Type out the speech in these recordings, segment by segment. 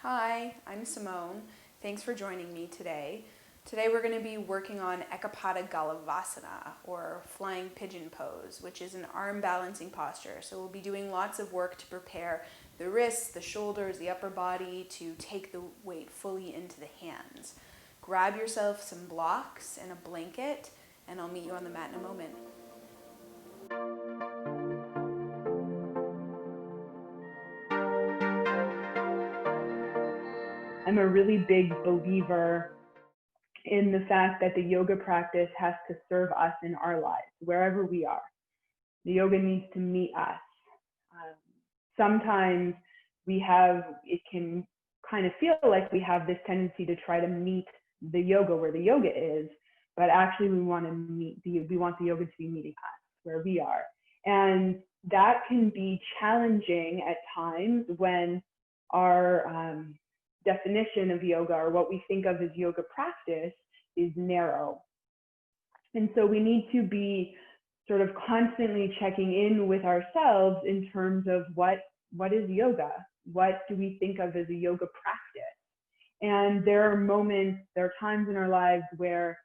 Hi, I'm Simone. Thanks for joining me today. Today we're going to be working on Eka Padda Galavasana, or flying pigeon pose, which is an arm balancing posture. So we'll be doing lots of work to prepare the wrists, the shoulders, the upper body to take the weight fully into the hands. Grab yourself some blocks and a blanket, and I'll meet you on the mat in a moment. I'm a really big believer in the fact that the yoga practice has to serve us in our lives, wherever we are. The yoga needs to meet us. Sometimes it can kind of feel like we have this tendency to try to meet the yoga where the yoga is, but actually we want the yoga to be meeting us where we are. And that can be challenging at times when our definition of yoga, or what we think of as yoga practice, is narrow. And so we need to be sort of constantly checking in with ourselves in terms of what is yoga? What do we think of as a yoga practice? And there are times in our lives where,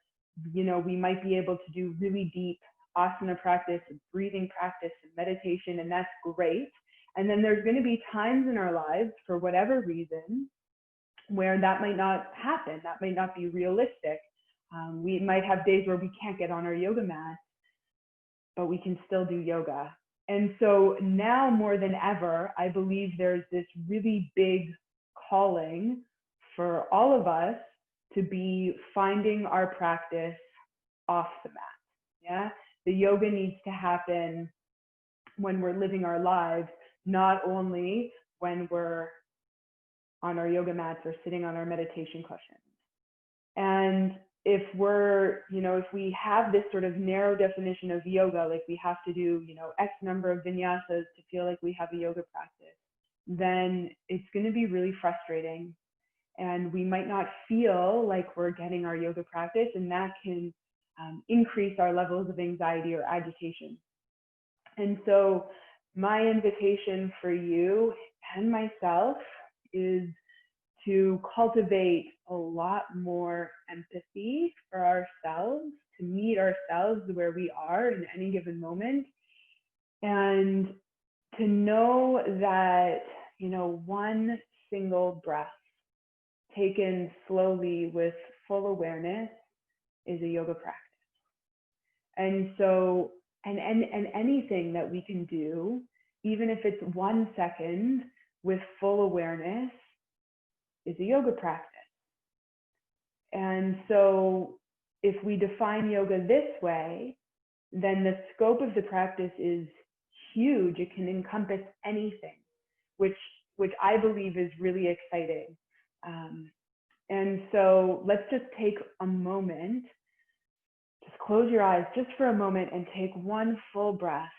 we might be able to do really deep asana practice, breathing practice, and meditation, and that's great. And then there's going to be times in our lives, for whatever reason, where that might not happen. That might not be realistic. We might have days where we can't get on our yoga mat, but we can still do yoga. And so now more than ever, I believe there's this really big calling for all of us to be finding our practice off the mat. Yeah, the yoga needs to happen when we're living our lives, not only when we're on our yoga mats or sitting on our meditation cushions. And if we have this sort of narrow definition of yoga, like we have to do, X number of vinyasas to feel like we have a yoga practice, then it's going to be really frustrating. And we might not feel like we're getting our yoga practice, and that can increase our levels of anxiety or agitation. And so my invitation for you and myself is to cultivate a lot more empathy for ourselves, to meet ourselves where we are in any given moment, and to know that, one single breath taken slowly with full awareness is a yoga practice. And so, and anything that we can do, even if it's 1 second with full awareness, is a yoga practice. And so if we define yoga this way, then the scope of the practice is huge. It can encompass anything, which I believe is really exciting. And so let's just take a moment, just close your eyes just for a moment and take one full breath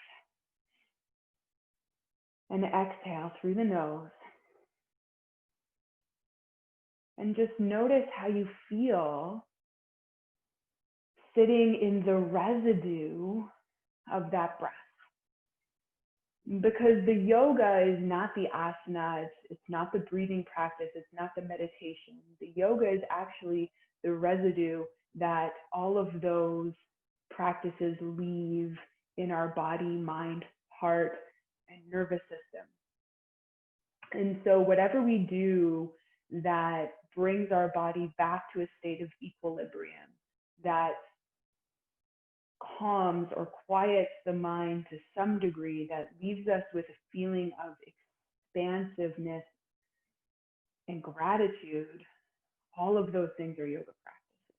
and exhale through the nose. And just notice how you feel sitting in the residue of that breath. Because the yoga is not the asana, it's not the breathing practice, it's not the meditation. The yoga is actually the residue that all of those practices leave in our body, mind, heart, and nervous system. And so whatever we do that brings our body back to a state of equilibrium, that calms or quiets the mind to some degree, that leaves us with a feeling of expansiveness and gratitude, all of those things are yoga practices.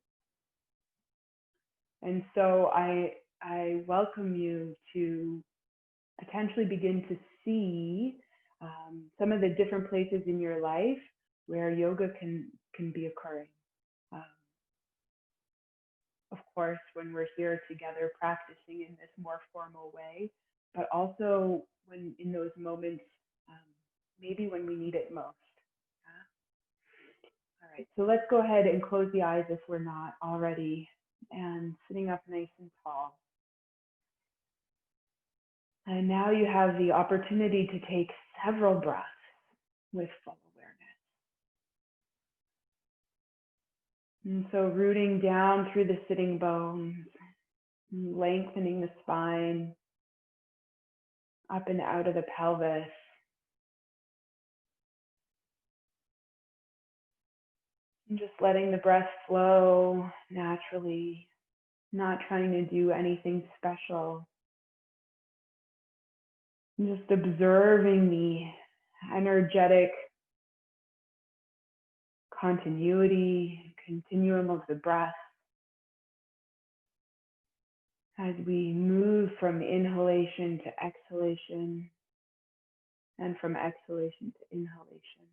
And so I welcome you to potentially begin to see some of the different places in your life where yoga can be occurring. Of course, when we're here together practicing in this more formal way, but also when in those moments, maybe when we need it most. All right, so let's go ahead and close the eyes if we're not already, and sitting up nice and tall. And now you have the opportunity to take several breaths with full awareness. And so rooting down through the sitting bones, lengthening the spine, up and out of the pelvis. And just letting the breath flow naturally, not trying to do anything special. And just observing the energetic continuity, continuum of the breath as we move from inhalation to exhalation and from exhalation to inhalation.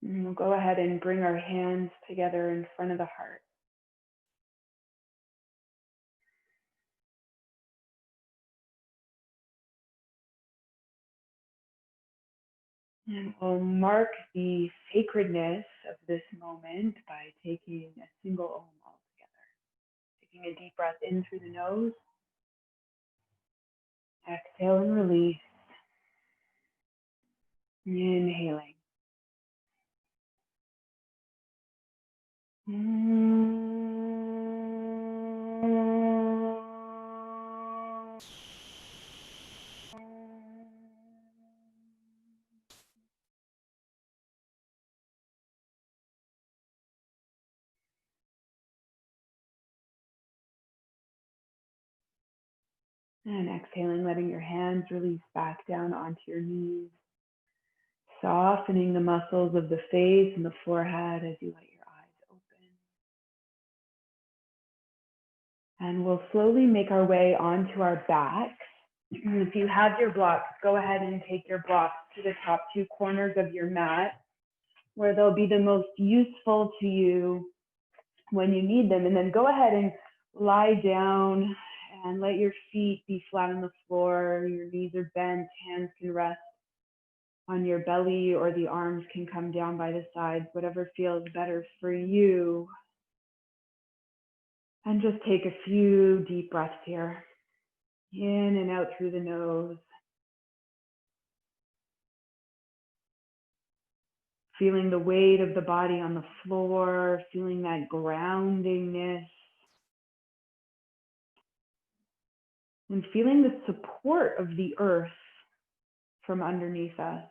And we'll go ahead and bring our hands together in front of the heart. And we'll mark the sacredness of this moment by taking a single Om altogether. Taking a deep breath in through the nose. Exhale and release. Inhaling. And exhaling, letting your hands release back down onto your knees, softening the muscles of the face and the forehead as you let your eyes open. And we'll slowly make our way onto our backs. If you have your blocks, go ahead and take your blocks to the top two corners of your mat, where they'll be the most useful to you when you need them. And then go ahead and lie down and let your feet be flat on the floor. Your knees are bent, hands can rest on your belly, or the arms can come down by the sides, whatever feels better for you. And just take a few deep breaths here. In and out through the nose. Feeling the weight of the body on the floor, feeling that groundingness. And feeling the support of the earth from underneath us.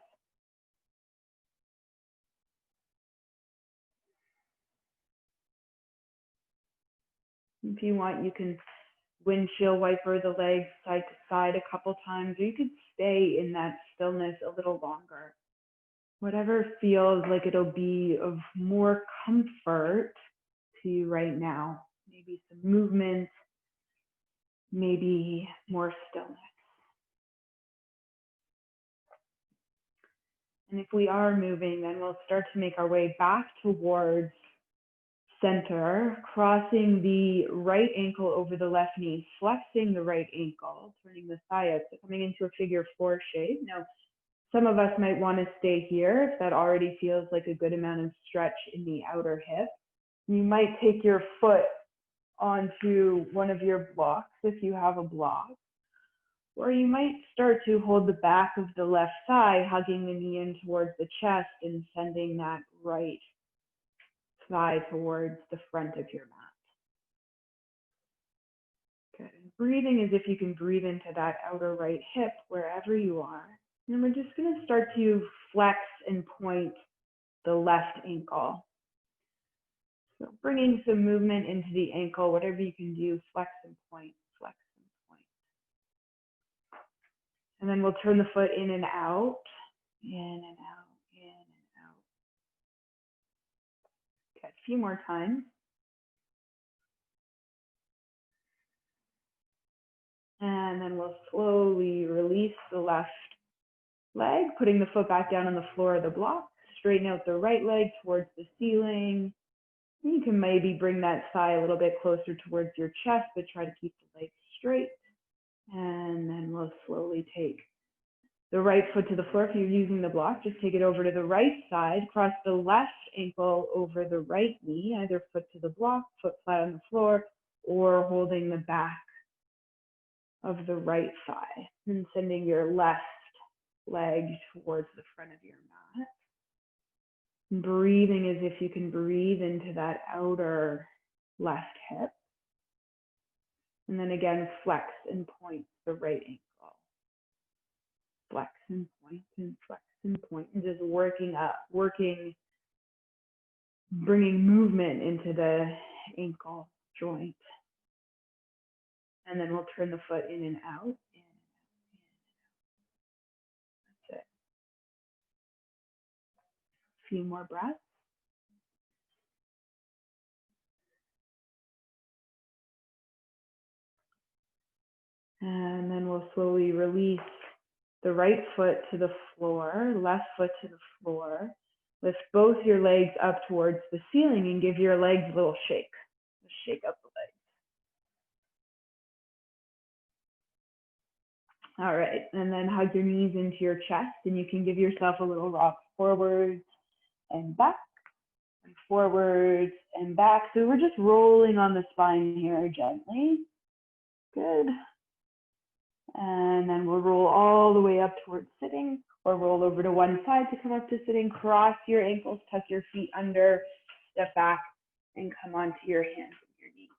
If you want, you can windshield wiper the legs side to side a couple times, or you could stay in that stillness a little longer. Whatever feels like it'll be of more comfort to you right now. Maybe some movement, maybe more stillness. And if we are moving, then we'll start to make our way back towards center, crossing the right ankle over the left knee, flexing the right ankle, turning the thigh up, so coming into a figure four shape. Now, some of us might want to stay here if that already feels like a good amount of stretch in the outer hip. You might take your foot onto one of your blocks if you have a block, or you might start to hold the back of the left thigh, hugging the knee in towards the chest and sending that right thigh towards the front of your mat. Good. Breathing as if you can breathe into that outer right hip wherever you are. And we're just going to start to flex and point the left ankle. So bringing some movement into the ankle, whatever you can do, flex and point, flex and point. And then we'll turn the foot in and out, in and out, in and out. Okay, a few more times. And then we'll slowly release the left leg, putting the foot back down on the floor of the block. Straighten out the right leg towards the ceiling. You can maybe bring that thigh a little bit closer towards your chest, but try to keep the leg straight. And then we'll slowly take the right foot to the floor. If you're using the block, just take it over to the right side. Cross the left ankle over the right knee, either foot to the block, foot flat on the floor, or holding the back of the right thigh, and sending your left leg towards the front of your mat. Breathing as if you can breathe into that outer left hip. And then again, flex and point the right ankle. Flex and point and flex and point, and just working up, bringing movement into the ankle joint. And then we'll turn the foot in and out. That's it. A few more breaths. And then we'll slowly release the right foot to the floor, left foot to the floor. Lift both your legs up towards the ceiling and give your legs a little shake. Just shake up the legs. All right, and then hug your knees into your chest, and you can give yourself a little rock forwards and back, and forwards and back. So we're just rolling on the spine here gently. Good. And then we'll roll all the way up towards sitting, or roll over to one side to come up to sitting. Cross your ankles, tuck your feet under, step back, and come onto your hands and your knees.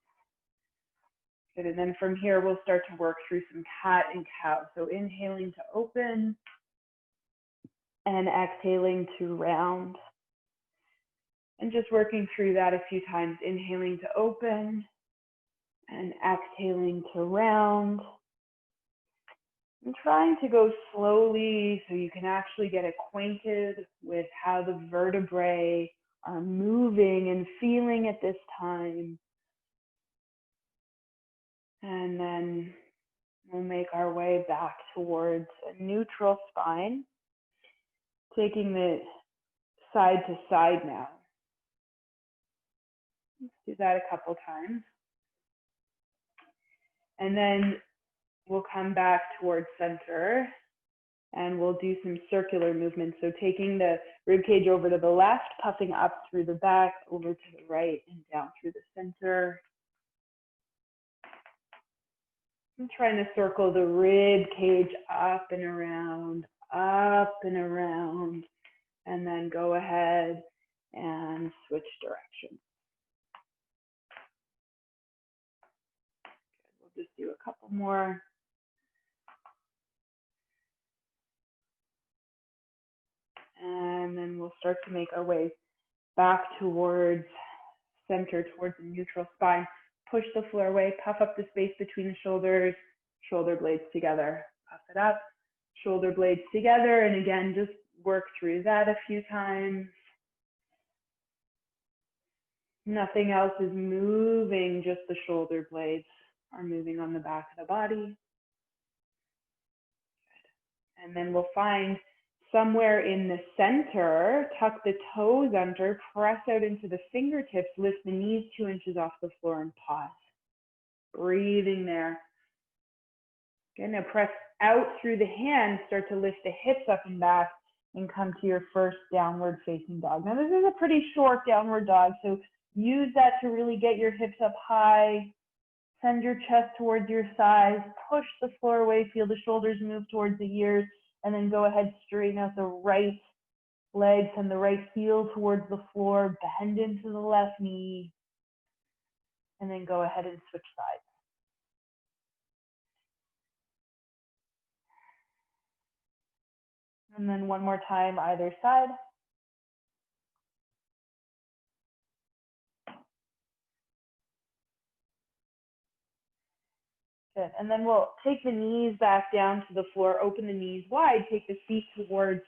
Good, and then from here, we'll start to work through some cat and cow. So inhaling to open, and exhaling to round. And just working through that a few times, inhaling to open, and exhaling to round. And trying to go slowly so you can actually get acquainted with how the vertebrae are moving and feeling at this time. And then we'll make our way back towards a neutral spine, taking the side to side now. Let's do that a couple times. And then we'll come back towards center, and we'll do some circular movements. So taking the rib cage over to the left, puffing up through the back, over to the right, and down through the center. I'm trying to circle the rib cage up and around, and then go ahead and switch direction. We'll just do a couple more. And then we'll start to make our way back towards center, towards the neutral spine. Push the floor away, puff up the space between the shoulders, shoulder blades together. Puff it up, shoulder blades together. And again, just work through that a few times. Nothing else is moving, just the shoulder blades are moving on the back of the body. And then we'll find somewhere in the center, tuck the toes under, press out into the fingertips, lift the knees 2 inches off the floor and pause. Breathing there. Again, now press out through the hands, start to lift the hips up and back and come to your first downward facing dog. Now this is a pretty short downward dog, so use that to really get your hips up high. Send your chest towards your thighs, push the floor away, feel the shoulders move towards the ears, and then go ahead, straighten out the right leg, send the right heel towards the floor, bend into the left knee, and then go ahead and switch sides. And then one more time, either side. Good. And then we'll take the knees back down to the floor, open the knees wide, take the feet towards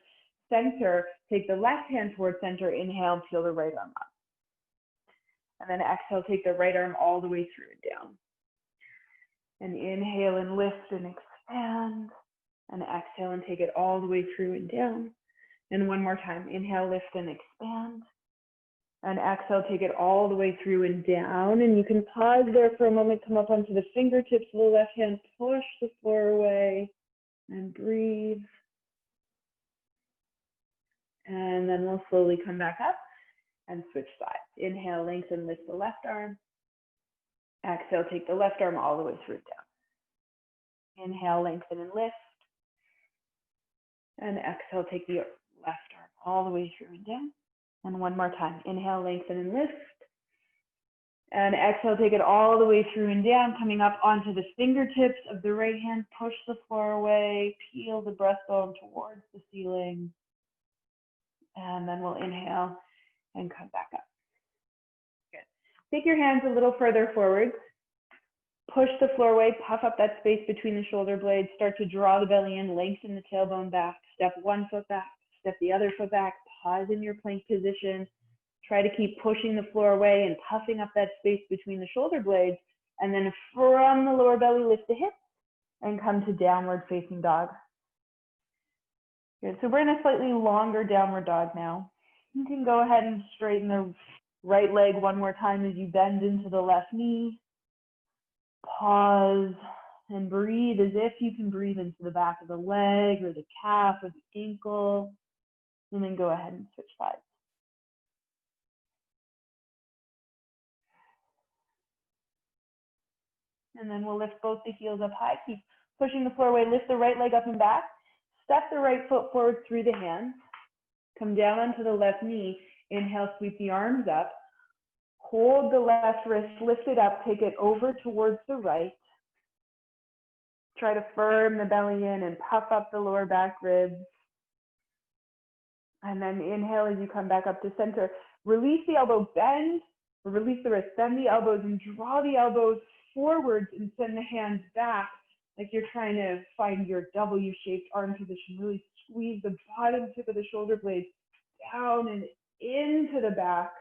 center, take the left hand towards center, inhale, peel the right arm up. And then exhale, take the right arm all the way through and down. And inhale and lift and expand. And exhale and take it all the way through and down. And one more time, inhale, lift and expand. And exhale, take it all the way through and down. And you can pause there for a moment, come up onto the fingertips of the left hand, push the floor away, and breathe. And then we'll slowly come back up and switch sides. Inhale, lengthen, lift the left arm. Exhale, take the left arm all the way through and down. Inhale, lengthen and lift. And exhale, take the left arm all the way through and down. And one more time. Inhale, lengthen and lift. And exhale, take it all the way through and down, coming up onto the fingertips of the right hand. Push the floor away. Peel the breastbone towards the ceiling. And then we'll inhale and come back up. Good. Take your hands a little further forward. Push the floor away. Puff up that space between the shoulder blades. Start to draw the belly in. Lengthen the tailbone back. Step one foot back. Step the other foot back. Pause in your plank position. Try to keep pushing the floor away and puffing up that space between the shoulder blades. And then from the lower belly, lift the hips and come to downward facing dog. Good. So we're in a slightly longer downward dog now. You can go ahead and straighten the right leg one more time as you bend into the left knee. Pause and breathe as if you can breathe into the back of the leg or the calf or the ankle. And then go ahead and switch sides. And then we'll lift both the heels up high. Keep pushing the floor away. Lift the right leg up and back. Step the right foot forward through the hands. Come down onto the left knee. Inhale, sweep the arms up. Hold the left wrist, lift it up, take it over towards the right. Try to firm the belly in and puff up the lower back ribs. And then inhale as you come back up to center. Release the elbow, bend, or release the wrist, bend the elbows and draw the elbows forwards and send the hands back like you're trying to find your W-shaped arm position. Really squeeze the bottom tip of the shoulder blades down and into the back.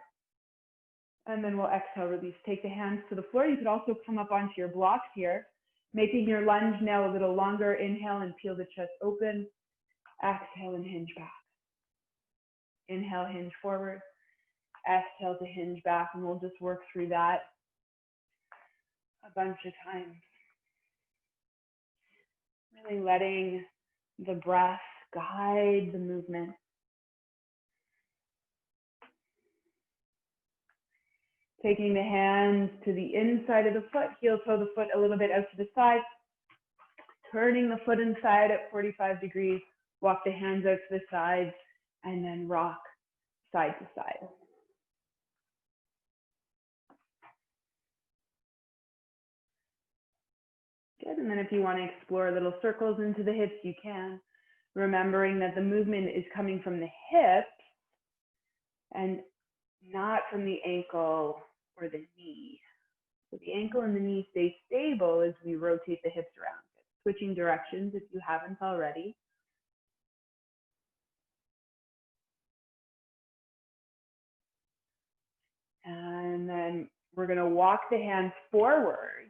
And then we'll exhale, release. Take the hands to the floor. You could also come up onto your blocks here, making your lunge now a little longer. Inhale and peel the chest open. Exhale and hinge back. Inhale, hinge forward. Exhale to hinge back, and we'll just work through that a bunch of times. Really letting the breath guide the movement. Taking the hands to the inside of the foot, heel toe the foot a little bit out to the side. Turning the foot inside at 45 degrees. Walk the hands out to the sides and then rock side to side. Good, and then if you want to explore little circles into the hips, you can. Remembering that the movement is coming from the hips and not from the ankle or the knee. So the ankle and the knee stay stable as we rotate the hips around. Switching directions if you haven't already. And then we're going to walk the hands forward.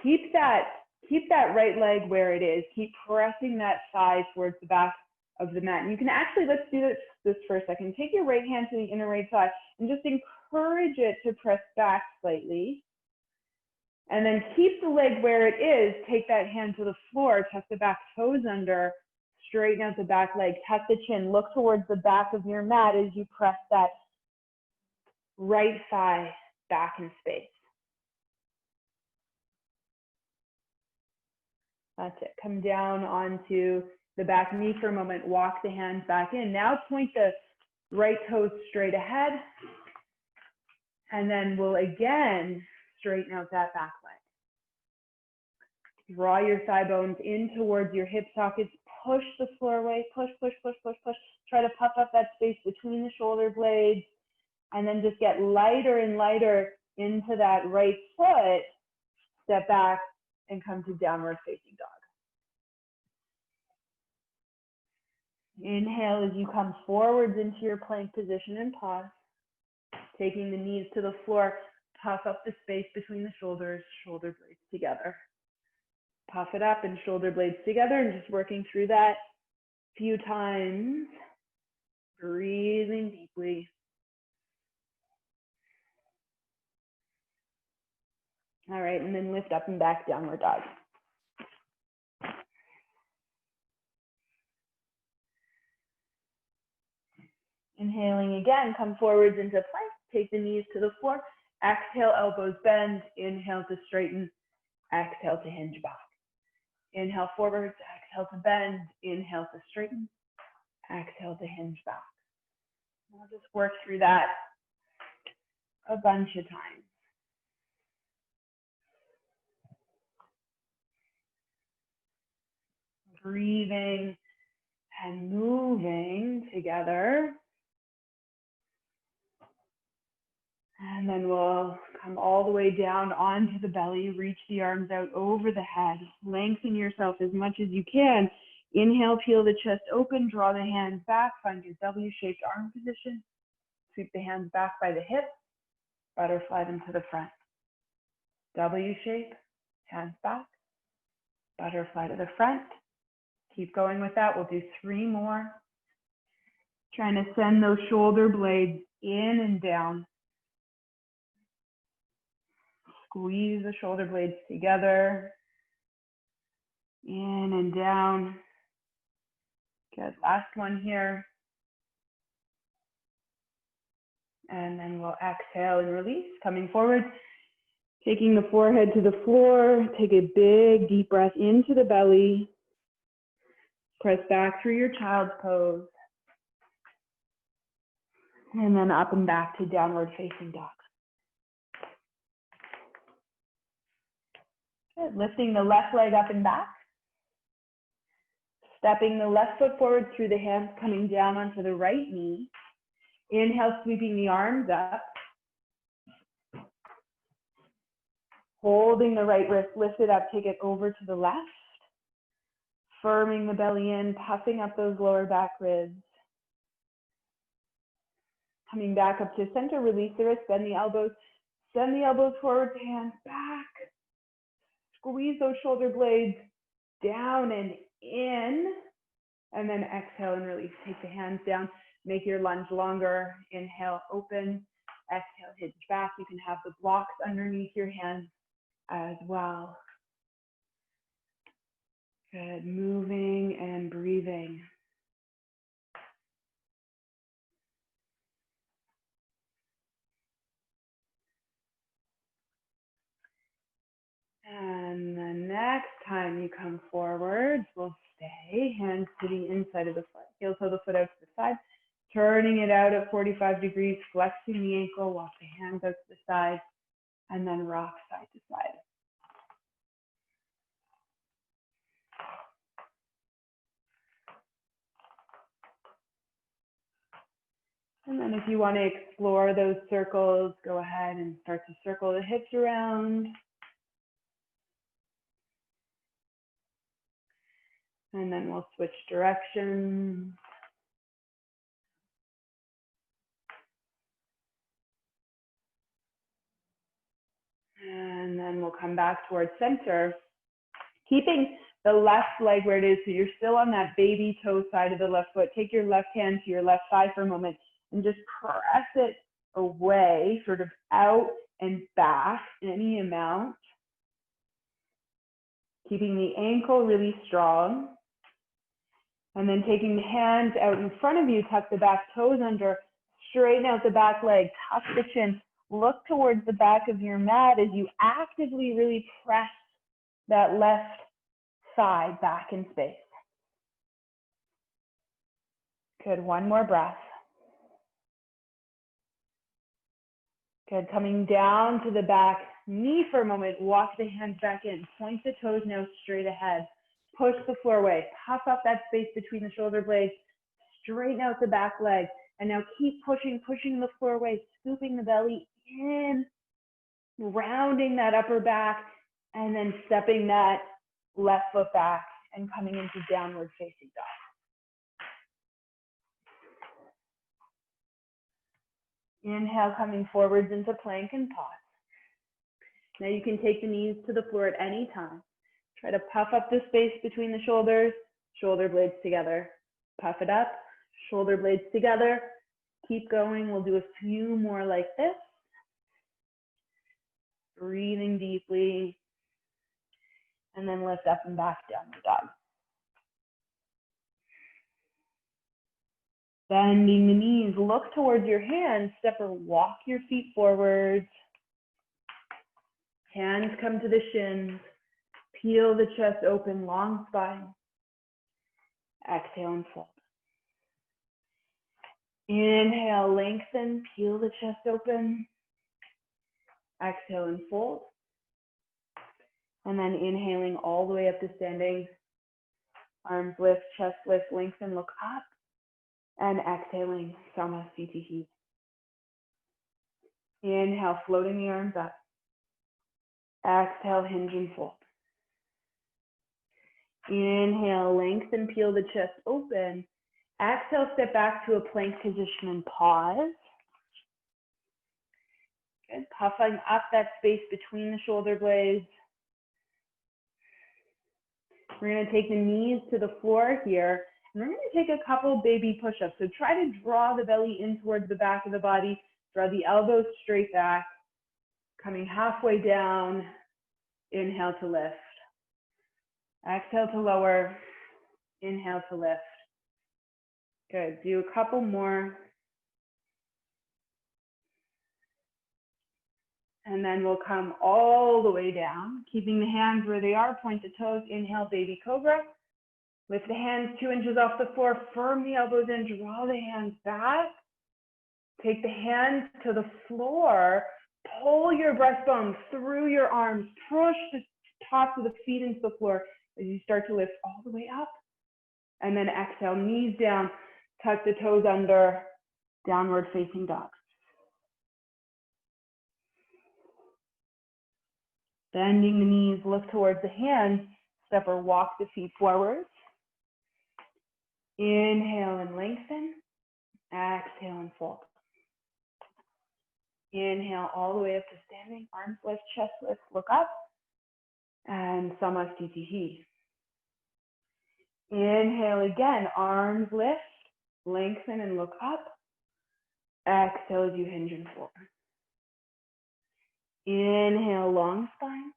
Keep that right leg where it is. Keep pressing that thigh towards the back of the mat. And you can actually, let's do this for a second. Take your right hand to the inner right thigh and just encourage it to press back slightly. And then keep the leg where it is. Take that hand to the floor, tuck the back toes under, straighten out the back leg, tuck the chin, look towards the back of your mat as you press that right thigh back in space. That's it. Come down onto the back knee for a moment. Walk the hands back in. Now point the right toes straight ahead. And then we'll again straighten out that back leg. Draw your thigh bones in towards your hip sockets. Push the floor away. Push, push, push, push, push. Try to puff up that space between the shoulder blades. And then just get lighter and lighter into that right foot. Step back and come to downward facing dog. Inhale as you come forwards into your plank position and pause. Taking the knees to the floor, puff up the space between the shoulders, shoulder blades together. Puff it up and shoulder blades together, and just working through that a few times. Breathing deeply. All right, and then lift up and back, downward dog. Inhaling again, come forwards into plank. Take the knees to the floor. Exhale, elbows bend. Inhale to straighten. Exhale to hinge back. Inhale forwards, exhale to bend, inhale to straighten, exhale to hinge back. We'll just work through that a bunch of times. Breathing and moving together. And then we'll come all the way down onto the belly, reach the arms out over the head, lengthen yourself as much as you can. Inhale, peel the chest open, draw the hands back, find your W-shaped arm position. Sweep the hands back by the hip, butterfly them to the front. W shape, hands back, butterfly to the front. Keep going with that. We'll do 3 more. Trying to send those shoulder blades in and down. Squeeze the shoulder blades together. In and down. Good. Last one here. And then we'll exhale and release, coming forward. Taking the forehead to the floor. Take a big, deep breath into the belly. Press back through your child's pose. And then up and back to downward facing dog. Good. Lifting the left leg up and back. Stepping the left foot forward through the hands, coming down onto the right knee. Inhale, sweeping the arms up. Holding the right wrist, lift it up, take it over to the left. Firming the belly in, puffing up those lower back ribs. Coming back up to center, release the wrist, bend the elbows. Send the elbows forward, hands back. Squeeze those shoulder blades down and in. And then exhale and release. Take the hands down, make your lunge longer. Inhale, open. Exhale, hinge back. You can have the blocks underneath your hands as well. Good, moving and breathing. And the next time you come forward, we'll stay, hands to the inside of the foot, heel toe the foot out to the side, turning it out at 45 degrees, flexing the ankle, walk the hands out to the side, and then rock side to side. And then if you want to explore those circles, go ahead and start to circle the hips around. And then we'll switch directions. And then we'll come back towards center, keeping the left leg where it is. So you're still on that baby toe side of the left foot. Take your left hand to your left thigh for a moment and just press it away, sort of out and back, any amount. Keeping the ankle really strong. And then taking the hands out in front of you, tuck the back toes under, straighten out the back leg, tuck the chin, look towards the back of your mat as you actively really press that left side back in space. Good, one more breath. Good, coming down to the back knee for a moment, walk the hands back in, point the toes now straight ahead. Push the floor away, puff up that space between the shoulder blades, straighten out the back leg, and now keep pushing the floor away, scooping the belly in, rounding that upper back, and then stepping that left foot back and coming into downward facing dog. Inhale, coming forwards into plank and pause. Now you can take the knees to the floor at any time. Try to puff up the space between the shoulders, shoulder blades together. Puff it up, shoulder blades together. Keep going. We'll do a few more like this. Breathing deeply. And then lift up and back, downward dog. Bending the knees, look towards your hands, step or walk your feet forwards. Hands come to the shins. Peel the chest open, long spine. Exhale and fold. Inhale, lengthen, peel the chest open. Exhale and fold. And then inhaling all the way up to standing. Arms lift, chest lift, lengthen, look up. And exhaling, Samasthiti. Inhale, floating the arms up. Exhale, hinge and fold. Inhale, lengthen, peel the chest open. Exhale, step back to a plank position and pause. Good. Puffing up that space between the shoulder blades. We're going to take the knees to the floor here. And we're going to take a couple baby push-ups. So try to draw the belly in towards the back of the body. Draw the elbows straight back. Coming halfway down. Inhale to lift. Exhale to lower. Inhale to lift. Good. Do a couple more. And then we'll come all the way down, keeping the hands where they are, point the toes. Inhale, baby cobra. Lift the hands 2 inches off the floor, firm the elbows in, draw the hands back. Take the hands to the floor, pull your breastbone through your arms, push the tops of the feet into the floor as you start to lift all the way up. And then exhale, knees down, tuck the toes under, downward facing dog. Bending the knees, look towards the hands, step or walk the feet forward. Inhale and lengthen. Exhale and fold. Inhale all the way up to standing, arms lift, chest lift, look up. And Samasthiti. Inhale again, arms lift, lengthen and look up. Exhale as you hinge and fold. Inhale, long spine.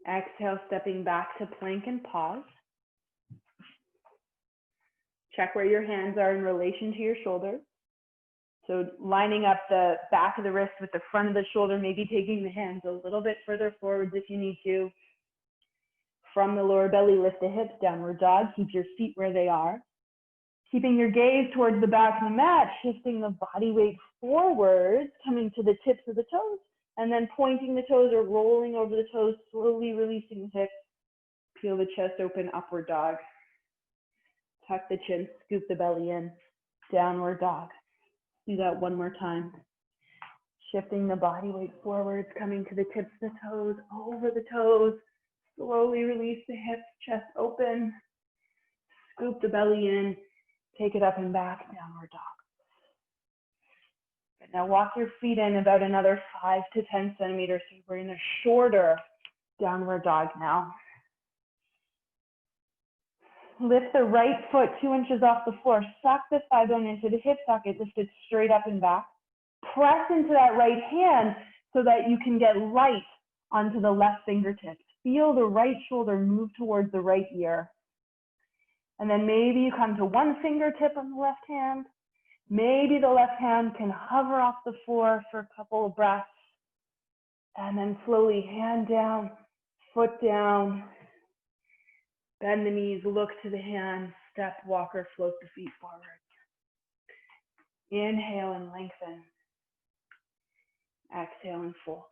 Exhale, stepping back to plank and pause. Check where your hands are in relation to your shoulders. So lining up the back of the wrist with the front of the shoulder, maybe taking the hands a little bit further forwards if you need to. From the lower belly, lift the hips, downward dog. Keep your feet where they are. Keeping your gaze towards the back of the mat, shifting the body weight forwards, coming to the tips of the toes. And then pointing the toes or rolling over the toes, slowly releasing the hips. Peel the chest open, upward dog. Tuck the chin, scoop the belly in, downward dog. Do that one more time. Shifting the body weight forwards, coming to the tips of the toes, over the toes. Slowly release the hips, chest open. Scoop the belly in, take it up and back, downward dog. Now walk your feet in about another 5 to 10 centimeters. So we're in a shorter downward dog now. Lift the right foot 2 inches off the floor. Suck the thigh bone into the hip socket. Lift it straight up and back. Press into that right hand so that you can get light onto the left fingertips. Feel the right shoulder move towards the right ear. And then maybe you come to one fingertip on the left hand. Maybe the left hand can hover off the floor for a couple of breaths. And then slowly hand down, foot down. Bend the knees, look to the hands, step, walk, or float the feet forward. Inhale and lengthen. Exhale and fold.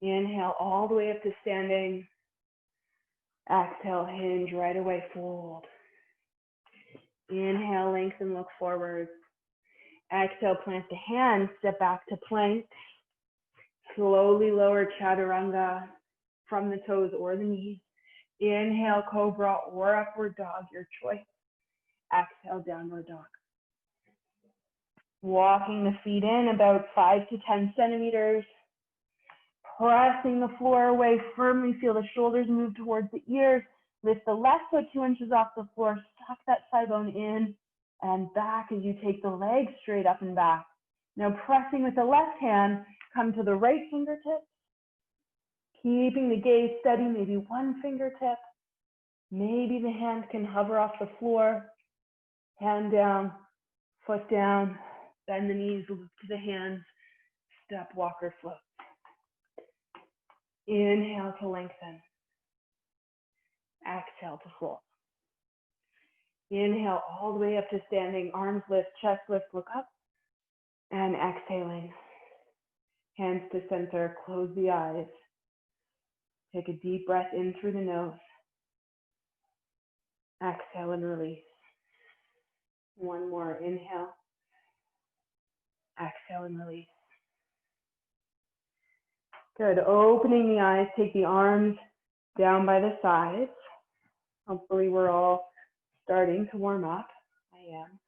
Inhale all the way up to standing. Exhale, hinge right away, fold. Inhale, lengthen, look forward. Exhale, plant the hands, step back to plank. Slowly lower chaturanga from the toes or the knees. Inhale, cobra or upward dog, your choice. Exhale, downward dog. Walking the feet in about 5 to 10 centimeters. Pressing the floor away, firmly feel the shoulders move towards the ears. Lift the left foot 2 inches off the floor, suck that thigh bone in and back as you take the legs straight up and back. Now pressing with the left hand, come to the right fingertip. Keeping the gaze steady, maybe one fingertip. Maybe the hand can hover off the floor. Hand down, foot down, bend the knees, look to the hands, step, walk, or float. Inhale to lengthen. Exhale to fold. Inhale all the way up to standing, arms lift, chest lift, look up. And exhaling. Hands to center, close the eyes. Take a deep breath in through the nose. Exhale and release. One more, inhale. Exhale and release. Good, opening the eyes, take the arms down by the sides. Hopefully we're all starting to warm up. I am.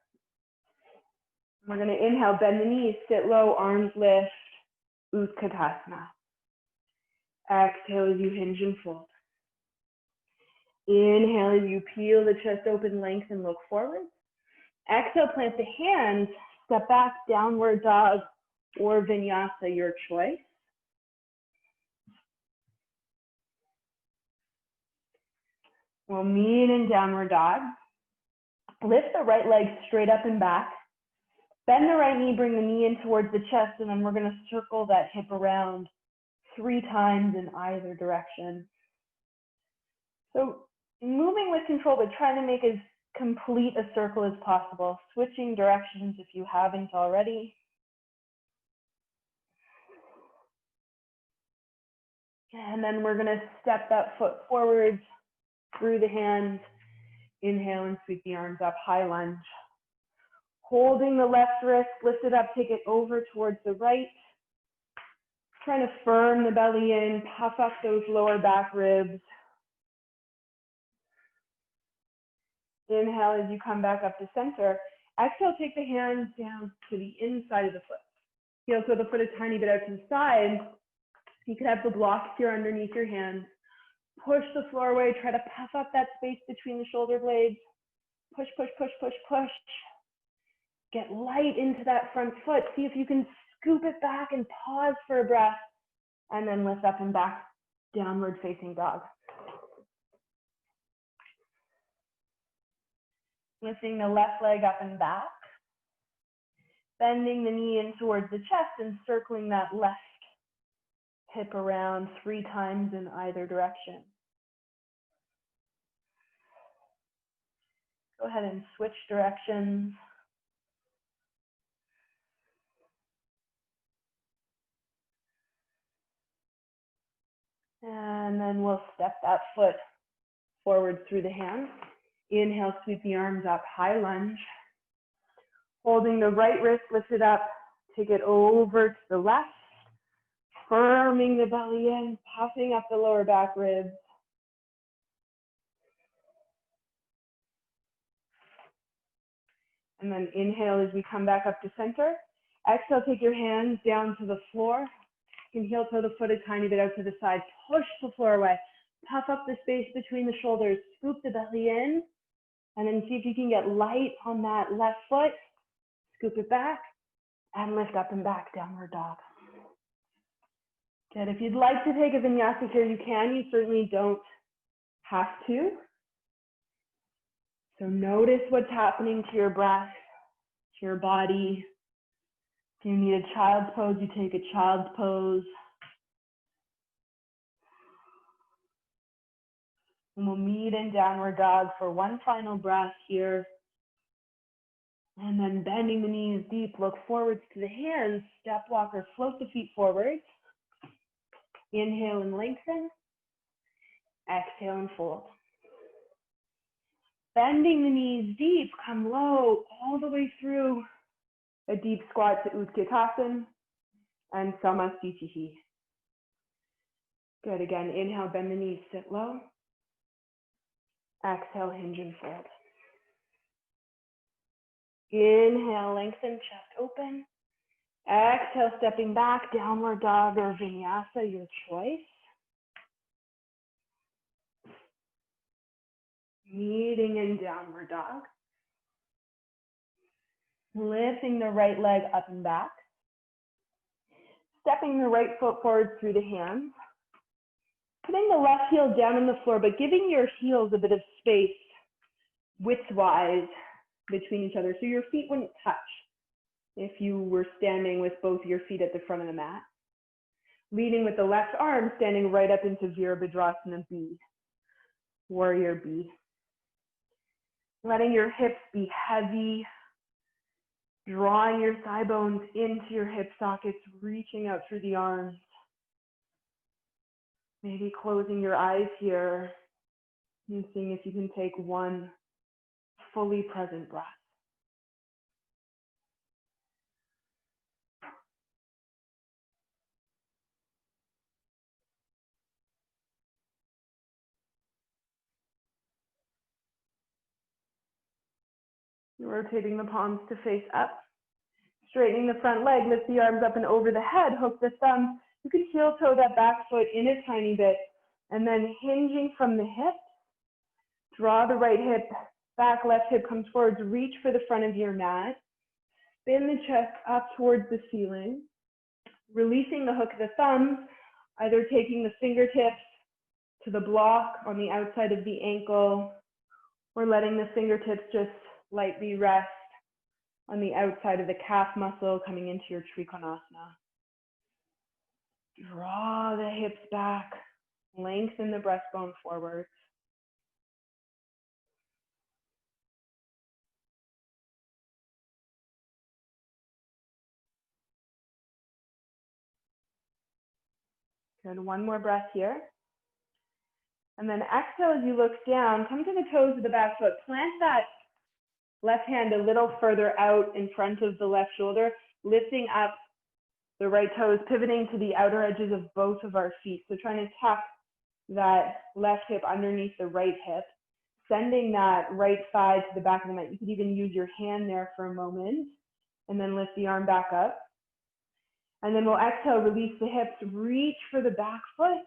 We're gonna inhale, bend the knees, sit low, arms lift, Utkatasana. Exhale as you hinge and fold. Inhale as you peel the chest open, lengthen, look forward. Exhale, plant the hands, step back, downward dog or vinyasa, your choice. We'll meet in downward dog. Lift the right leg straight up and back. Bend the right knee, bring the knee in towards the chest, and then we're going to circle that hip around 3 times in either direction. So moving with control, but trying to make as complete a circle as possible. Switching directions if you haven't already. And then we're going to step that foot forward through the hands. Inhale and sweep the arms up, high lunge. Holding the left wrist, lift it up, take it over towards the right. Trying to firm the belly in, puff up those lower back ribs. Inhale as you come back up to center. Exhale, take the hands down to the inside of the foot. Heel toe the foot a tiny bit out to the side. You could have the blocks here underneath your hands. Push the floor away, try to puff up that space between the shoulder blades. Push, push, push, push, push. Get light into that front foot. See if you can scoop it back and pause for a breath. And then lift up and back, downward facing dog. Lifting the left leg up and back. Bending the knee in towards the chest and circling that left hip around 3 times in either direction. Go ahead and switch directions. And then we'll step that foot forward through the hands. Inhale, sweep the arms up, high lunge. Holding the right wrist lifted up, take it over to the left. Firming the belly in, puffing up the lower back ribs. And then inhale as we come back up to center. Exhale, take your hands down to the floor. You can heel toe the foot a tiny bit out to the side. Push the floor away. Puff up the space between the shoulders. Scoop the belly in. And then see if you can get light on that left foot. Scoop it back. And lift up and back, downward dog. Good. If you'd like to take a vinyasa here, you can. You certainly don't have to. So notice what's happening to your breath, to your body. If you need a child's pose, you take a child's pose. And we'll meet in downward dog for one final breath here. And then bending the knees deep, look forwards to the hands, step walk or float the feet forwards. Inhale and lengthen. Exhale and fold. Bending the knees deep, come low all the way through a deep squat to Utkatasana and Samasthiti. Good, again, inhale, bend the knees, sit low. Exhale, hinge and fold. Inhale, lengthen, chest open. Exhale, stepping back, downward dog or vinyasa, your choice. Meeting in downward dog. Lifting the right leg up and back. Stepping the right foot forward through the hands. Putting the left heel down on the floor, but giving your heels a bit of space width-wise between each other, so your feet wouldn't touch if you were standing with both your feet at the front of the mat. Leading with the left arm, standing right up into Virabhadrasana B, Warrior B. Letting your hips be heavy, drawing your thigh bones into your hip sockets, reaching out through the arms. Maybe closing your eyes here and seeing if you can take one fully present breath. Rotating the palms to face up. Straightening the front leg, lift the arms up and over the head, hook the thumb. You can heel toe that back foot in a tiny bit. And then hinging from the hip, draw the right hip back, left hip comes forward. Reach for the front of your mat. Spin the chest up towards the ceiling. Releasing the hook of the thumbs, either taking the fingertips to the block on the outside of the ankle, or letting the fingertips just lightly rest on the outside of the calf muscle coming into your Trikonasana. Draw the hips back, lengthen the breastbone forward. Good, one more breath here. And then exhale as you look down, come to the toes of the back foot. Plant that left hand a little further out in front of the left shoulder, lifting up the right toes, pivoting to the outer edges of both of our feet. So trying to tuck that left hip underneath the right hip, sending that right thigh to the back of the mat. You could even use your hand there for a moment, and then lift the arm back up. And then we'll exhale, release the hips, reach for the back foot,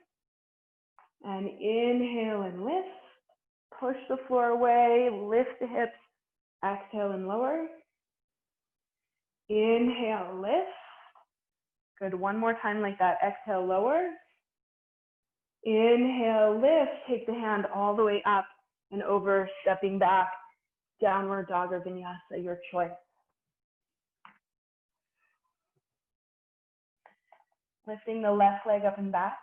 and inhale and lift. Push the floor away, lift the hips, exhale and lower. Inhale, lift. Good, one more time like that. Exhale, lower. Inhale, lift. Take the hand all the way up and over, stepping back. Downward dog or vinyasa, your choice. Lifting the left leg up and back.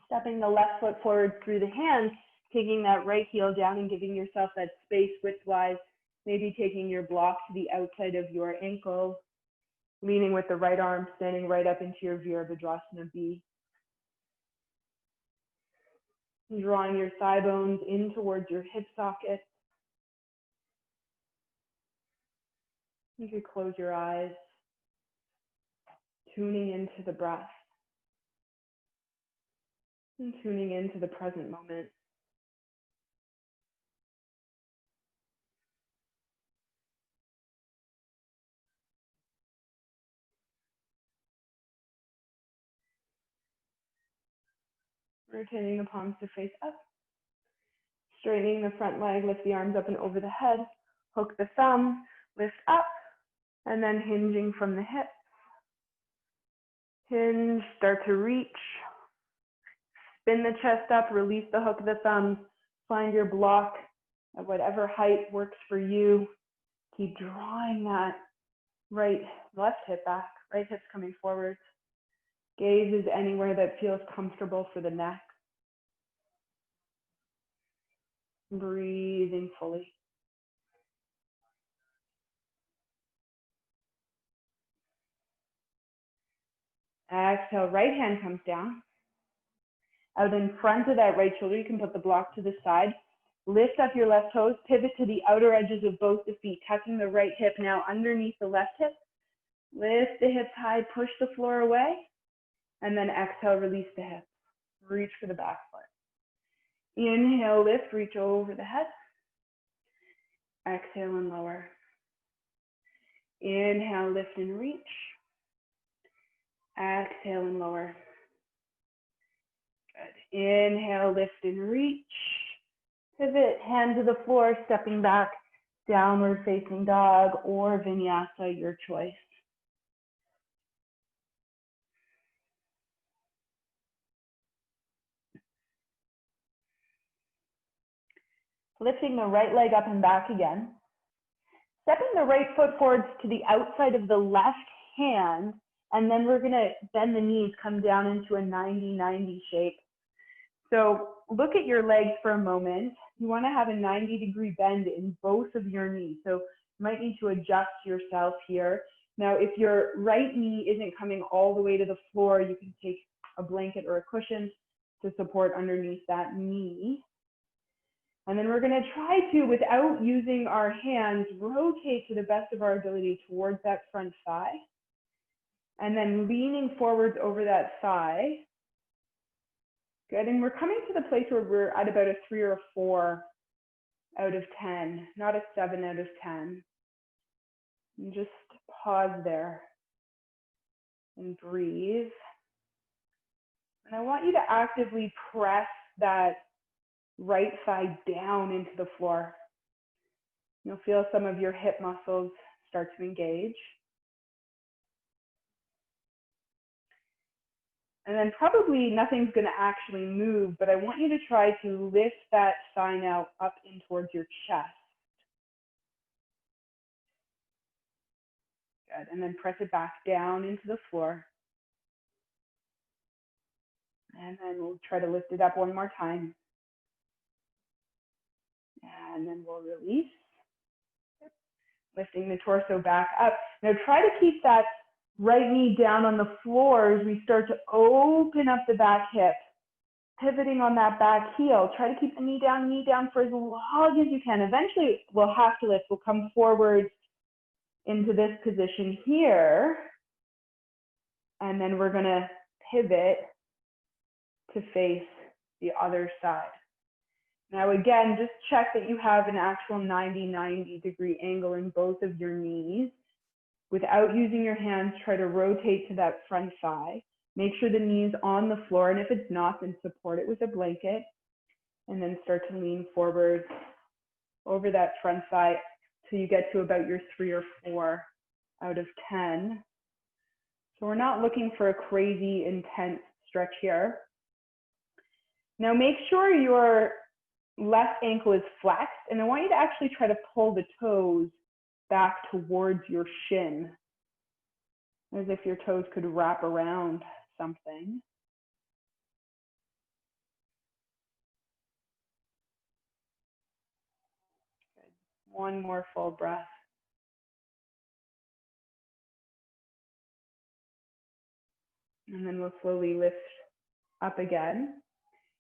Stepping the left foot forward through the hands, taking that right heel down and giving yourself that space widthwise. Maybe taking your block to the outside of your ankle. Leaning with the right arm, standing right up into your Virabhadrasana B. Drawing your thigh bones in towards your hip socket. You could close your eyes, tuning into the breath and tuning into the present moment. Rotating the palms to face up. Straightening the front leg, lift the arms up and over the head. Hook the thumb, lift up, and then hinging from the hips. Hinge, start to reach. Spin the chest up, release the hook of the thumbs. Find your block at whatever height works for you. Keep drawing that left hip back, right hip's coming forward. Gaze is anywhere that feels comfortable for the neck. Breathing fully. Exhale, right hand comes down. Out in front of that right shoulder, you can put the block to the side. Lift up your left toes, pivot to the outer edges of both the feet, tucking the right hip now underneath the left hip. Lift the hips high, push the floor away, and then exhale, release the hips. Reach for the back foot. Inhale, lift, reach over the head. Exhale and lower. Inhale, lift and reach. Exhale and lower. Good. Inhale, lift and reach. Pivot, hand to the floor, stepping back, downward facing dog or vinyasa, your choice. Lifting the right leg up and back again. Stepping the right foot forwards to the outside of the left hand And then we're gonna bend the knees, come down into a 90-90 shape. So look at your legs for a moment. You wanna have a 90-degree bend in both of your knees. So you might need to adjust yourself here. Now, if your right knee isn't coming all the way to the floor, you can take a blanket or a cushion to support underneath that knee. And then we're gonna try to, without using our hands, rotate to the best of our ability towards that front thigh. And then leaning forwards over that thigh. Good, and we're coming to the place where we're at about a 3 or a 4 out of 10, not a 7 out of 10. And just pause there and breathe. And I want you to actively press that right thigh down into the floor. You'll feel some of your hip muscles start to engage. And then probably nothing's going to actually move, but I want you to try to lift that thigh now up in towards your chest. Good, and then press it back down into the floor. And then we'll try to lift it up one more time. And then we'll release. Lifting the torso back up. Now try to keep that right knee down on the floor as we start to open up the back hip. Pivoting on that back heel. Try to keep the knee down for as long as you can. Eventually we'll have to lift. We'll come forward into this position here. And then we're going to pivot to face the other side. Now again, just check that you have an actual 90-90 degree angle in both of your knees. Without using your hands, try to rotate to that front thigh. Make sure the knee's on the floor, and if it's not, then support it with a blanket. And then start to lean forward over that front thigh till you get to about your 3 or 4 out of 10. So we're not looking for a crazy intense stretch here. Now make sure your left ankle is flexed, and I want you to actually try to pull the toes back towards your shin, as if your toes could wrap around something. Good. One more full breath. And then we'll slowly lift up again.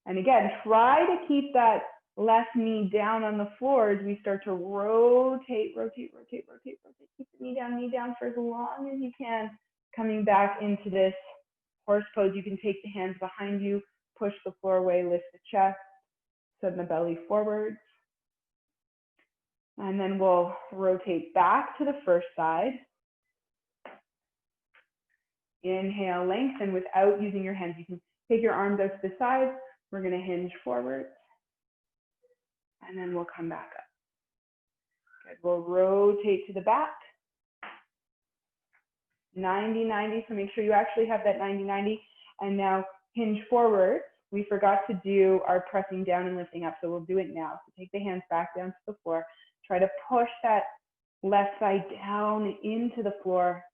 And again, try to keep that left knee down on the floor as we start to rotate. Keep the knee down for as long as you can. Coming back into this horse pose, you can take the hands behind you, push the floor away, lift the chest, send the belly forward. And then we'll rotate back to the first side. Inhale, lengthen without using your hands. You can take your arms out to the sides. We're going to hinge forward. And then we'll come back up. Good. We'll rotate to the back. 90-90, so make sure you actually have that 90-90. And now hinge forward. We forgot to do our pressing down and lifting up, so we'll do it now. So take the hands back down to the floor. Try to push that left side down into the floor.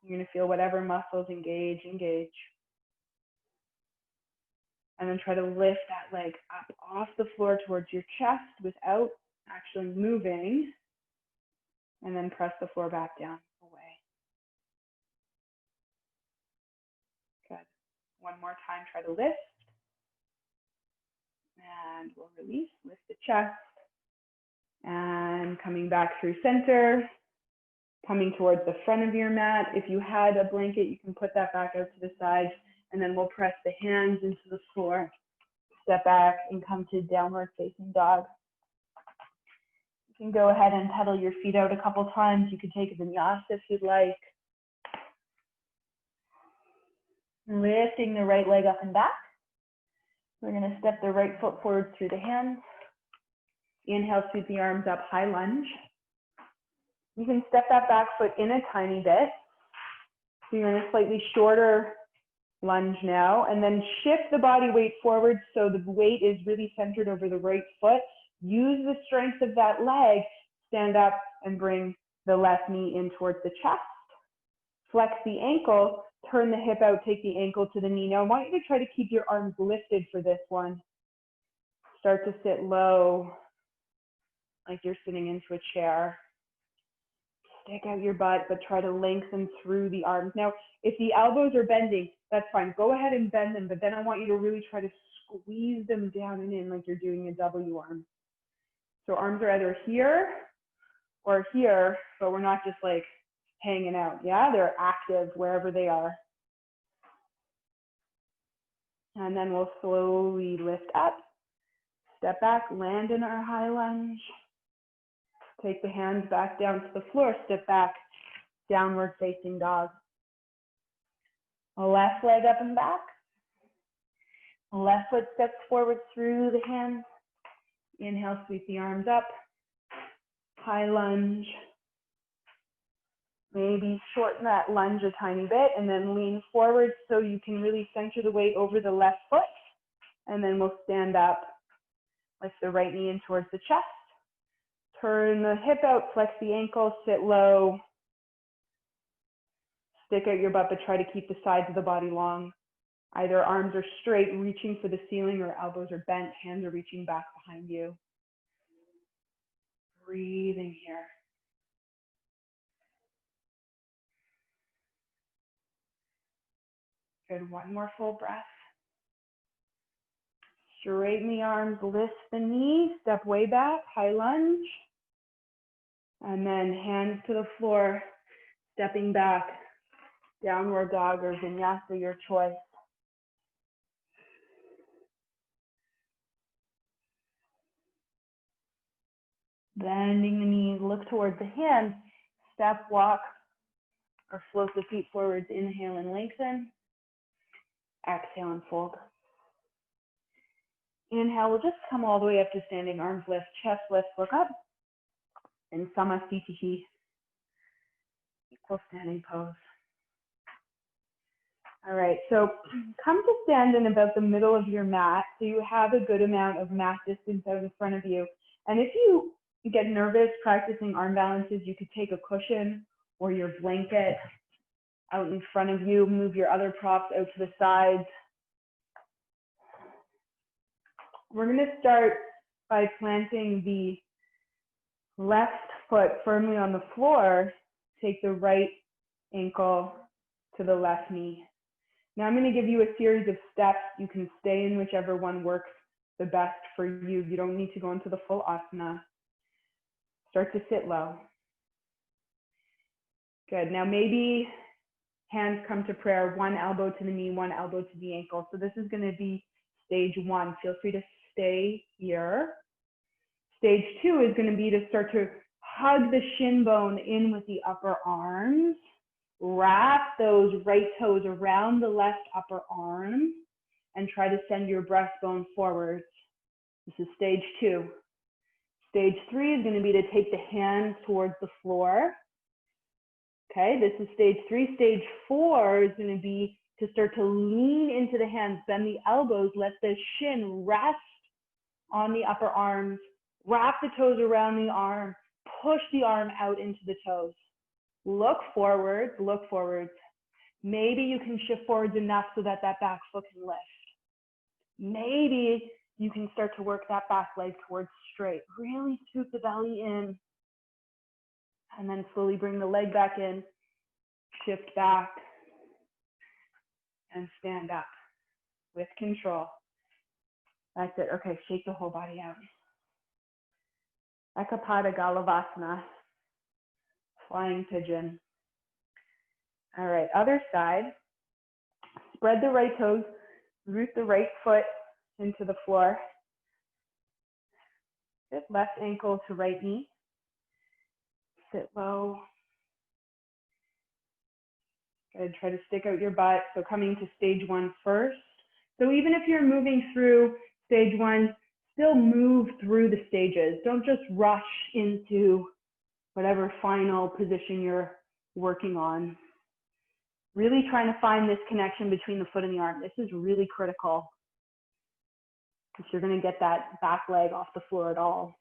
You're going to feel whatever muscles engage. And then try to lift that leg up off the floor towards your chest without actually moving. And then press the floor back down away. Good. One more time, try to lift. And we'll release, lift the chest. And coming back through center. Coming towards the front of your mat. If you had a blanket, you can put that back out to the side. And then we'll press the hands into the floor. Step back and come to downward facing dog. You can go ahead and pedal your feet out a couple times. You can take a vinyasa if you'd like. Lifting the right leg up and back. We're going to step the right foot forward through the hands. Inhale, sweep the arms up, high lunge. You can step that back foot in a tiny bit. So you're in a slightly shorter lunge now, and then shift the body weight forward so the weight is really centered over the right foot. Use the strength of that leg. Stand up and bring the left knee in towards the chest. Flex the ankle, turn the hip out, take the ankle to the knee. Now I want you to try to keep your arms lifted for this one. Start to sit low, like you're sitting into a chair. Stick out your butt, but try to lengthen through the arms. Now, if the elbows are bending, that's fine. Go ahead and bend them, but then I want you to really try to squeeze them down and in like you're doing a W arm. So arms are either here or here, but we're not just like hanging out. Yeah, they're active wherever they are. And then we'll slowly lift up, step back, land in our high lunge. Take the hands back down to the floor, step back, downward facing dog. Left leg up and back. Left foot steps forward through the hands. Inhale, sweep the arms up. High lunge. Maybe shorten that lunge a tiny bit and then lean forward so you can really center the weight over the left foot. And then we'll stand up, lift the right knee in towards the chest. Turn the hip out, flex the ankle, sit low. Stick out your butt, but try to keep the sides of the body long. Either arms are straight, reaching for the ceiling, or elbows are bent, hands are reaching back behind you. Breathing here. Good, one more full breath. Straighten the arms, lift the knees, step way back, high lunge. And then hands to the floor, stepping back, downward dog or vinyasa, your choice. Bending the knees, look towards the hands, step, walk, or float the feet forwards. Inhale and lengthen. Exhale and fold. Inhale, we'll just come all the way up to standing, arms lift, chest lift, look up. And Samasthiti, equal standing pose. All right, so come to stand in about the middle of your mat so you have a good amount of mat distance out in front of you. And if you get nervous practicing arm balances, you could take a cushion or your blanket out in front of you, move your other props out to the sides. We're going to start by planting the left foot firmly on the floor. Take the right ankle to the left knee. Now I'm going to give you a series of steps. You can stay in whichever one works the best for you. You don't need to go into the full asana. Start to sit low. Good. Now maybe hands come to prayer, one elbow to the knee, one elbow to the ankle. So this is going to be stage one. Feel free to stay here. Stage two is going to be to start to hug the shin bone in with the upper arms. Wrap those right toes around the left upper arm and try to send your breastbone forward. This is stage two. Stage three is going to be to take the hands towards the floor. Okay, this is stage three. Stage four is going to be to start to lean into the hands, bend the elbows, let the shin rest on the upper arms, wrap the toes around the arm, push the arm out into the toes. Look forward, look forward. Maybe you can shift forwards enough so that that back foot can lift. Maybe you can start to work that back leg towards straight. Really scoop the belly in. And then slowly bring the leg back in, shift back, and stand up with control. That's it. Okay, shake the whole body out. Eka Padda Galavasana, flying pigeon. All right, other side. Spread the right toes, root the right foot into the floor. Good, left ankle to right knee. Sit low. Good, try to stick out your butt. So coming to stage one first. So even if you're moving through stage one, still move through the stages. Don't just rush into whatever final position you're working on. Really trying to find this connection between the foot and the arm. This is really critical because you're going to get that back leg off the floor at all.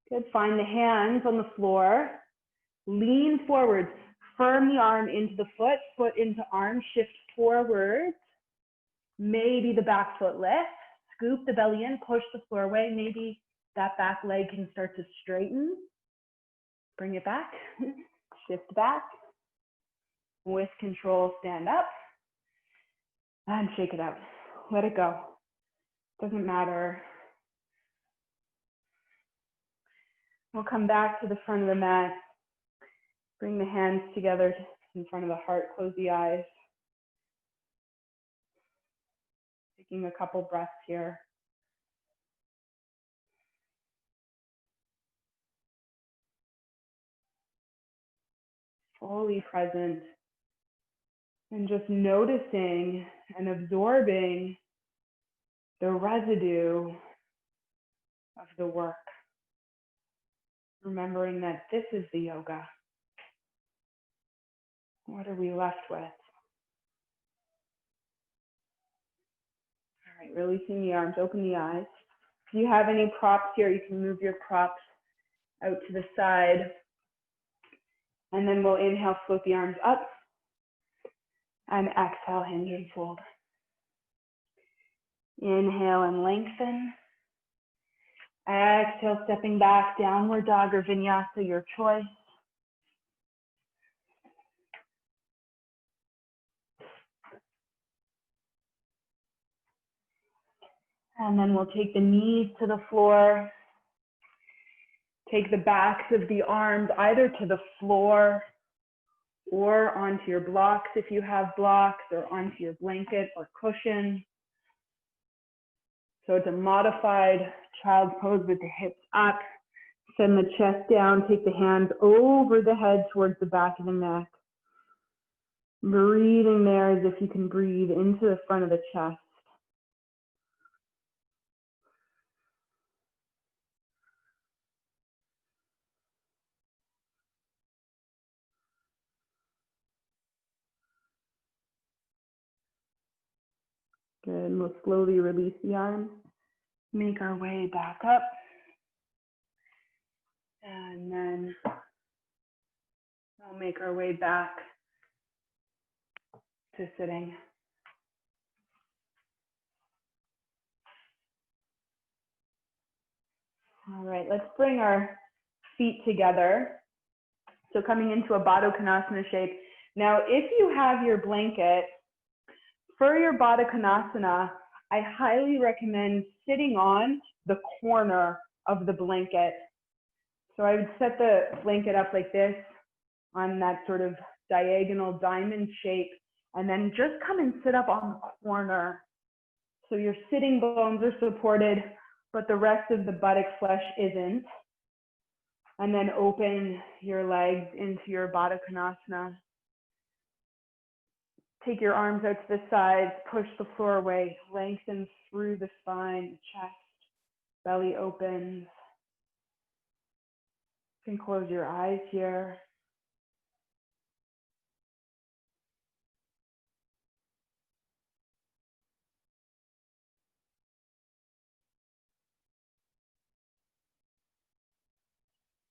Good, find the hands on the floor. Lean forward. Firm the arm into the foot, foot into arm, shift forward. Maybe the back foot lifts, scoop the belly in, push the floor away. Maybe that back leg can start to straighten. Bring it back, shift back. With control, stand up and shake it out. Let it go. Doesn't matter. We'll come back to the front of the mat. Bring the hands together in front of the heart, close the eyes. Taking a couple breaths here. Fully present. And just noticing and absorbing the residue of the work. Remembering that this is the yoga. What are we left with? All right, releasing the arms, open the eyes. If you have any props here, you can move your props out to the side. And then we'll inhale, float the arms up. And exhale, hinge and fold. Inhale and lengthen. Exhale, stepping back, downward dog or vinyasa, your choice. And then we'll take the knees to the floor. Take the backs of the arms either to the floor or onto your blocks if you have blocks, or onto your blanket or cushion. So it's a modified child's pose with the hips up. Send the chest down, take the hands over the head towards the back of the neck. Breathing there as if you can breathe into the front of the chest. Good, we'll slowly release the arms. Make our way back up. And then we'll make our way back to sitting. All right, let's bring our feet together. So coming into a Baddha Konasana shape. Now, if you have your blanket, for your Baddha Konasana, I highly recommend sitting on the corner of the blanket. So I would set the blanket up like this on that sort of diagonal diamond shape, and then just come and sit up on the corner. So your sitting bones are supported, but the rest of the buttock flesh isn't. And then open your legs into your Baddha Konasana. Take your arms out to the sides, push the floor away, lengthen through the spine, chest, belly opens. You can close your eyes here.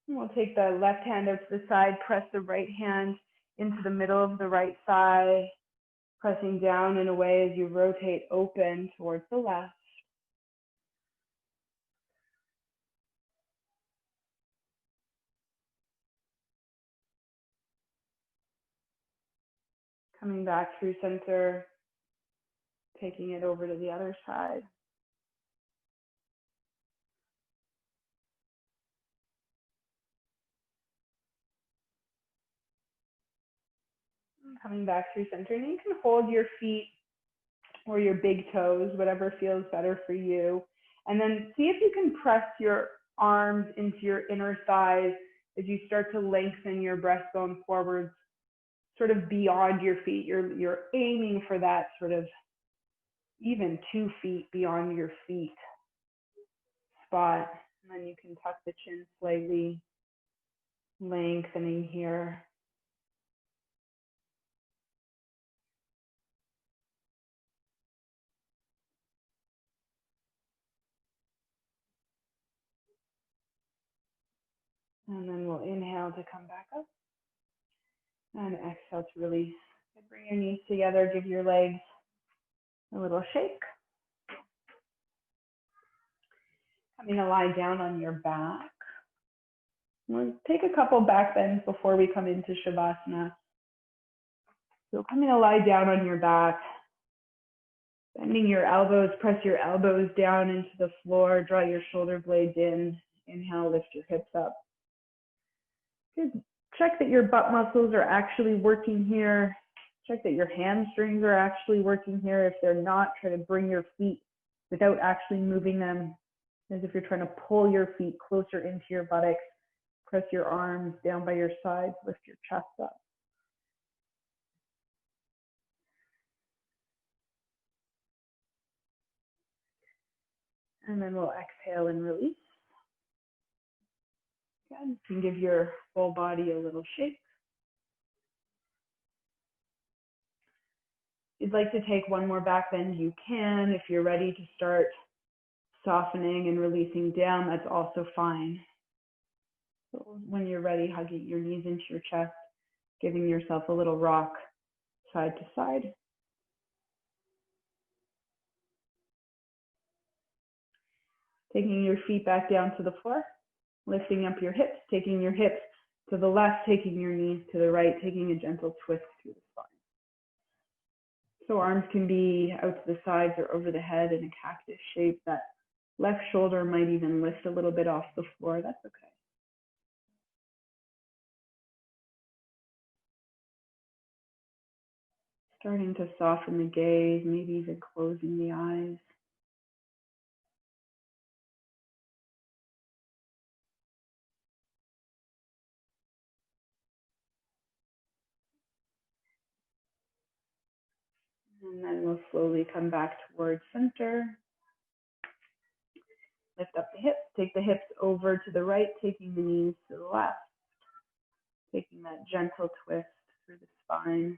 And we'll take the left hand out to the side, press the right hand into the middle of the right thigh, pressing down in a way as you rotate open towards the left. Coming back through center, taking it over to the other side. Coming back through center, and you can hold your feet or your big toes, whatever feels better for you. And then see if you can press your arms into your inner thighs as you start to lengthen your breastbone forwards, sort of beyond your feet. You're aiming for that sort of even 2 feet beyond your feet spot. And then you can tuck the chin slightly, lengthening here. And then we'll inhale to come back up. And exhale to release. Bring your knees together, give your legs a little shake. Coming to lie down on your back. We'll take a couple back bends before we come into Shavasana. So coming to lie down on your back, bending your elbows, press your elbows down into the floor, draw your shoulder blades in. Inhale, lift your hips up. Good. Check that your butt muscles are actually working here. Check that your hamstrings are actually working here. If they're not, try to bring your feet without actually moving them, as if you're trying to pull your feet closer into your buttocks. Press your arms down by your sides, lift your chest up. And then we'll exhale and release. Again, you can give your full body a little shake. If you'd like to take one more back bend, you can. If you're ready to start softening and releasing down, that's also fine. So when you're ready, hugging your knees into your chest, giving yourself a little rock side to side. Taking your feet back down to the floor, lifting up your hips, taking your hips to the left, taking your knees to the right, taking a gentle twist through the spine. So arms can be out to the sides or over the head in a cactus shape. That left shoulder might even lift a little bit off the floor. That's okay. Starting to soften the gaze, maybe even closing the eyes. And then we'll slowly come back towards center. Lift up the hips, take the hips over to the right, taking the knees to the left. Taking that gentle twist through the spine.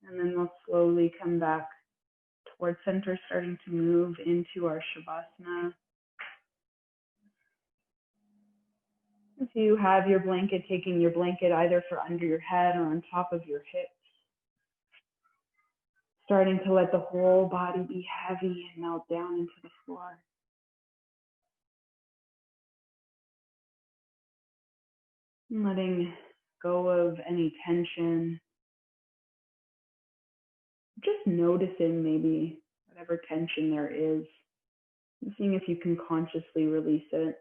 And then we'll slowly come back towards center, starting to move into our Shavasana. If you have your blanket, taking your blanket either for under your head or on top of your hips. Starting to let the whole body be heavy and melt down into the floor. And letting go of any tension. Just noticing maybe whatever tension there is. And seeing if you can consciously release it.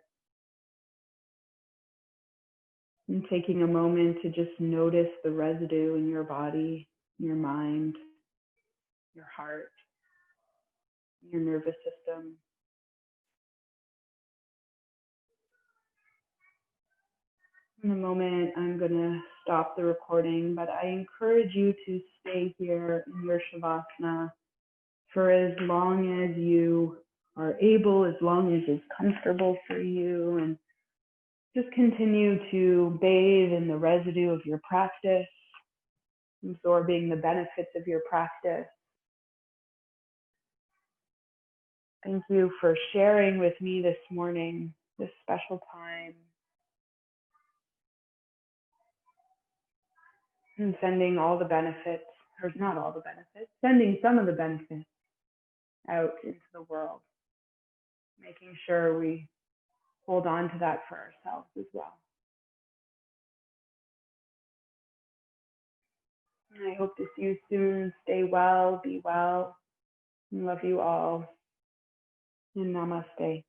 And taking a moment to just notice the residue in your body, your mind, your heart, your nervous system. In a moment, I'm going to stop the recording, but I encourage you to stay here in your Shavasana for as long as you are able, as long as it's comfortable for you, and just continue to bathe in the residue of your practice, absorbing the benefits of your practice. Thank you for sharing with me this morning, this special time, and sending all the benefits, or not all the benefits, sending some of the benefits out into the world, making sure we hold on to that for ourselves as well. And I hope to see you soon. Stay well, be well. Love you all. And namaste.